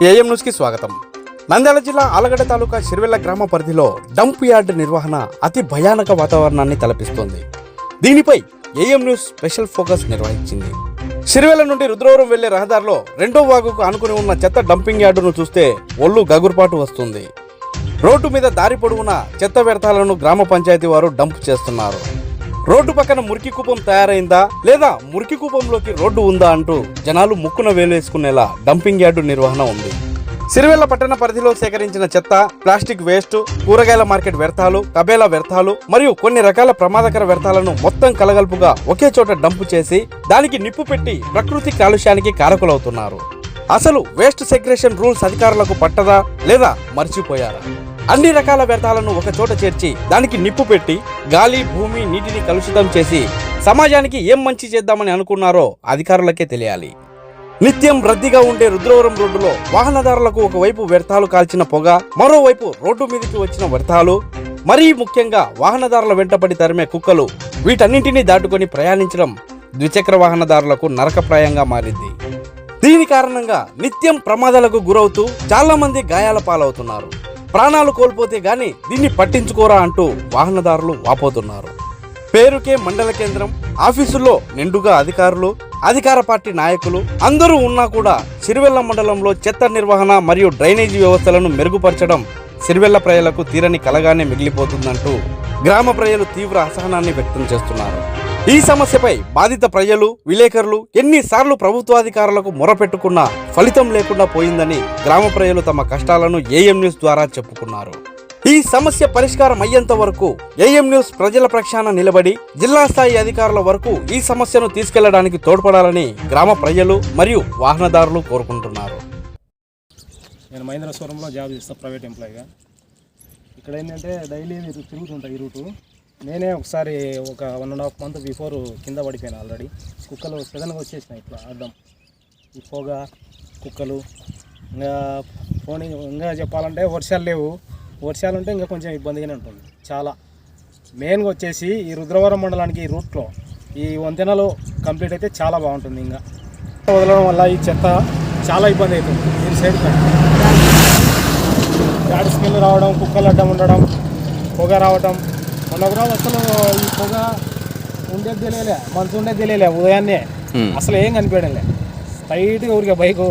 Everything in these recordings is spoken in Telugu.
ఏఎం న్యూస్కి స్వాగతం. నంద్యాల జిల్లా ఆలగడ్డ తాలూకా సిరివెల్ల గ్రామ పరిధిలో డంప్ యార్డ్ నిర్వహణ అతి భయానక వాతావరణాన్ని తలపిస్తోంది. దీనిపై ఏఎం న్యూస్ స్పెషల్ ఫోకస్ నిర్వహించింది. సిరివెల్ల నుండి రుద్రవరం వెళ్లే రహదారిలో రెండో వాగుకు ఆనుకుని ఉన్న చెత్త డంపింగ్ యార్డును చూస్తే ఒళ్ళు గగుర్పాటు వస్తుంది. రోడ్డు మీద దారి పొడవునా చెత్త వ్యర్థాలను గ్రామ పంచాయతీ వారు డంప్ చేస్తున్నారు. రోడ్డు పక్కన మురికి కూపం తయారైందా లేదా మురికి కూపంలోకి రోడ్డు ఉందా అంటూ జనాలు ముక్కున వేలేసుకునేలా డంపింగ్ యార్డు నిర్వహణ ఉంది. సిరివెల్ల పట్టణ పరిధిలో సేకరించిన చెత్త, ప్లాస్టిక్ వేస్ట్, కూరగాయల మార్కెట్ వ్యర్థాలు, తబేలా వ్యర్థాలు మరియు కొన్ని రకాల ప్రమాదకర వ్యర్థాలను మొత్తం కలగలుపుగా ఒకే చోట డంపు చేసి దానికి నిప్పు పెట్టి ప్రకృతి కాలుష్యానికి కారకులవుతున్నారు. అసలు వేస్ట్ సెగ్రేషన్ రూల్స్ అధికారులకు పట్టదా లేదా మర్చిపోయారా? అన్ని రకాల వ్యర్థాలను ఒక చోట చేర్చి దానికి నిప్పు పెట్టి గాలి, భూమి, నీటిని కలుషితం చేసి సమాజానికి ఏం మంచి చేద్దామని అనుకున్నారో అధికారులకే తెలియాలి. నిత్యం రద్దీగా ఉండే రుద్రవరం రోడ్డులో వాహనదారులకు ఒకవైపు వ్యర్థాలు కాల్చిన పొగ, మరోవైపు రోడ్డు మీదకి వచ్చిన వ్యర్థాలు, మరీ ముఖ్యంగా వాహనదారుల వెంటపడి తరిమే కుక్కలు, వీటన్నింటినీ దాటుకొని ప్రయాణించడం ద్విచక్ర వాహనదారులకు నరకప్రాయంగా మారింది. దీని కారణంగా నిత్యం ప్రమాదాలకు గురవుతూ చాలా మంది గాయాల పాలవుతున్నారు. ప్రాణాలు కోల్పోతే గాని దీన్ని పట్టించుకోరా అంటూ వాహనదారులు వాపోతున్నారు. పేరుకే మండల కేంద్రం, ఆఫీసుల్లో నిండుగా అధికారులు, అధికార పార్టీ నాయకులు అందరూ ఉన్నా కూడా సిరివెల్ల మండలంలో చెత్త నిర్వహణ మరియు డ్రైనేజీ వ్యవస్థలను మెరుగుపరచడం సిరివెల్ల ప్రజలకు తీరని కలగానే మిగిలిపోతుందంటూ గ్రామ ప్రజలు తీవ్ర అసహనాన్ని వ్యక్తం చేస్తున్నారు. ఈ సమస్యపై బాధిత ప్రజలు, విలేకరులు ఎన్నిసార్లు ప్రభుత్వాధికారులకు మొరపెట్టుకున్నా ఫలితం లేకుండా పోయిందని గ్రామ ప్రజలు తమ కష్టాలను ఏఎం న్యూస్ ద్వారా చెప్పుకున్నారు. ఈ సమస్య పరిష్కారం అయ్యేంత వరకు ఏఎం న్యూస్ ప్రజల పక్షాన నిలబడి జిల్లా స్థాయి అధికారుల వరకు ఈ సమస్యను తీసుకెళ్లడానికి తోడ్పడాలని గ్రామ ప్రజలు మరియు వాహనదారులు కోరుకుంటున్నారు. నేను మహేంద్రవరంలో జాబ్ చేస్తాను, ప్రైవేట్ ఎంప్లాయీగా. ఇక్కడ ఏంటంటే డైలీ తిరుగుతుంటాయి ఈ రూటు. నేనే ఒకసారి ఒక 1.5 month బిఫోర్ కింద పడిపోయాను. ఆల్రెడీ కుక్కలు సడన్గా వచ్చేసినాయి ఇట్లా అడ్డం. ఈ పొగ, కుక్కలు, ఇంకా చెప్పాలంటే వర్షాలు లేవు. వర్షాలు ఉంటే ఇంకా కొంచెం ఇబ్బందిగానే ఉంటుంది చాలా. మెయిన్గా వచ్చేసి ఈ రుద్రవరం మండలానికి ఈ రూట్లో ఈ వంతెనలు కంప్లీట్ అయితే చాలా బాగుంటుంది. ఇంకా వదలడం వల్ల ఈ చెత్త చాలా ఇబ్బంది అవుతుంది. దీని సైడ్ గాడి స్మెల్ రావడం, కుక్కలు అడ్డం ఉండడం, పొగ రావడం. మొన్న ఒకరోజు అసలు ఈ పొగ ఉండేది తెలియలే, మనసు ఉండేది తెలియలే. ఉదయాన్నే అసలు ఏం కనిపించడంలే. స్ట్రైట్గా ఊరికే బైక్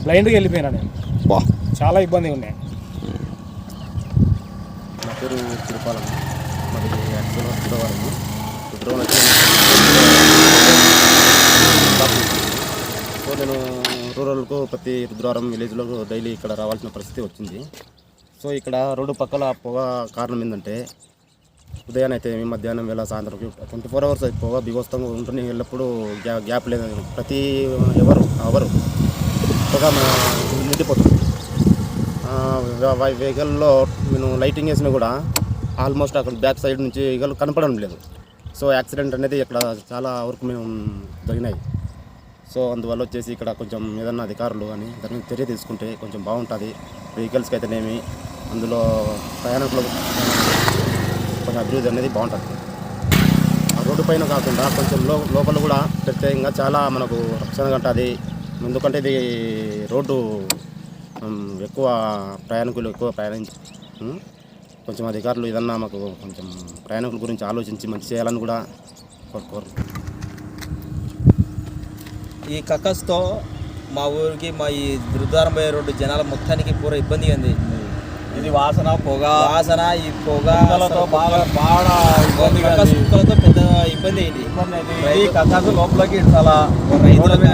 బ్లైండ్గా వెళ్ళిపోయినా నేను. చాలా ఇబ్బందిగా ఉన్నాయి. నా పేరు తిరుపాలం. మరి రుద్రవరం సో నేను రూరల్కు ప్రతి రుద్రవరం విలేజ్లో డైలీ ఇక్కడ రావాల్సిన పరిస్థితి వచ్చింది. సో ఇక్కడ రోడ్డు పక్కల పొగ కారణం ఏంటంటే ఉదయాన్నే అయితే మధ్యాహ్నం వేళ సాయంత్రం 24 hours పొగ బిగొస్తంగా ఉంటుంది. ఎల్లప్పుడూ గ్యాప్ లేదు. ప్రతి అవరు పొగ నిండిపోతుంది. వెహికల్లో నేను లైటింగ్ వేసినా కూడా ఆల్మోస్ట్ అక్కడ బ్యాక్ సైడ్ నుంచి వెహికల్ కనపడడం లేదు. సో యాక్సిడెంట్ అనేది ఇక్కడ చాలా వరకు మేము జరిగినాయి. సో అందువల్ల వచ్చేసి ఇక్కడ కొంచెం ఏదన్నా అధికారులు కానీ దాని చర్య తీసుకుంటే కొంచెం బాగుంటుంది. వెహికల్స్కి అయితేనేమి, అందులో ప్రయాణికులకు కొంచెం అభివృద్ధి అనేది బాగుంటుంది. ఆ రోడ్డు పైన కాకుండా కొంచెం లోపల కూడా ప్రత్యేకంగా చాలా మనకు రక్షణగా ఉంటుంది. ఎందుకంటే ఇది రోడ్డు ఎక్కువ ప్రయాణికులు కొంచెం అధికారులు ఏదన్నా మాకు కొంచెం ప్రయాణికుల గురించి ఆలోచించి మంచి చేయాలని కూడా కోరు. ఈ కక్కస్తో మా ఊరికి మా ఈ రుద్రవరం పోయే రోడ్డు జనాల మొత్తానికి పూర ఇబ్బంది ఉంది. ఇది వాసన, పొగ, ఈ పొగతో కుక్కలతో పెద్ద ఇబ్బంది అయింది. కక్కసు లోపలికి చాలా రైతులకు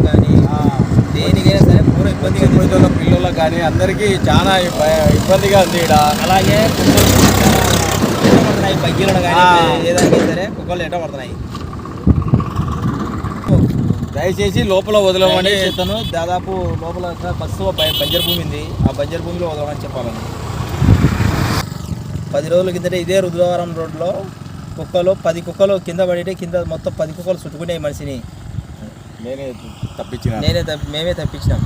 కానీ దేనికైనా సరే పూర ఇబ్బంది. పిల్లలకు కానీ అందరికీ చాలా ఇబ్బందిగా ఉంది ఇక్కడ. అలాగే కుక్కలు పడుతున్నాయి, బగ్గీలను కానీ ఏదైనా సరే కుక్కలు ఎట్ట పడుతున్నాయి. దయచేసి లోపల వదలమని చెప్తాను. దాదాపు లోపల బస్సు బంజర్ భూమి ఉంది, ఆ బంజర్ భూమిలో వదలమని చెప్పాలని. 10 రోజుల కిందటే ఇదే రుద్రవరం రోడ్లో కుక్కలు 10 కుక్కలు కింద పడితే కింద మొత్తం 10 కుక్కలు చుట్టుకునే మనిషిని మేమే తప్పించినాం.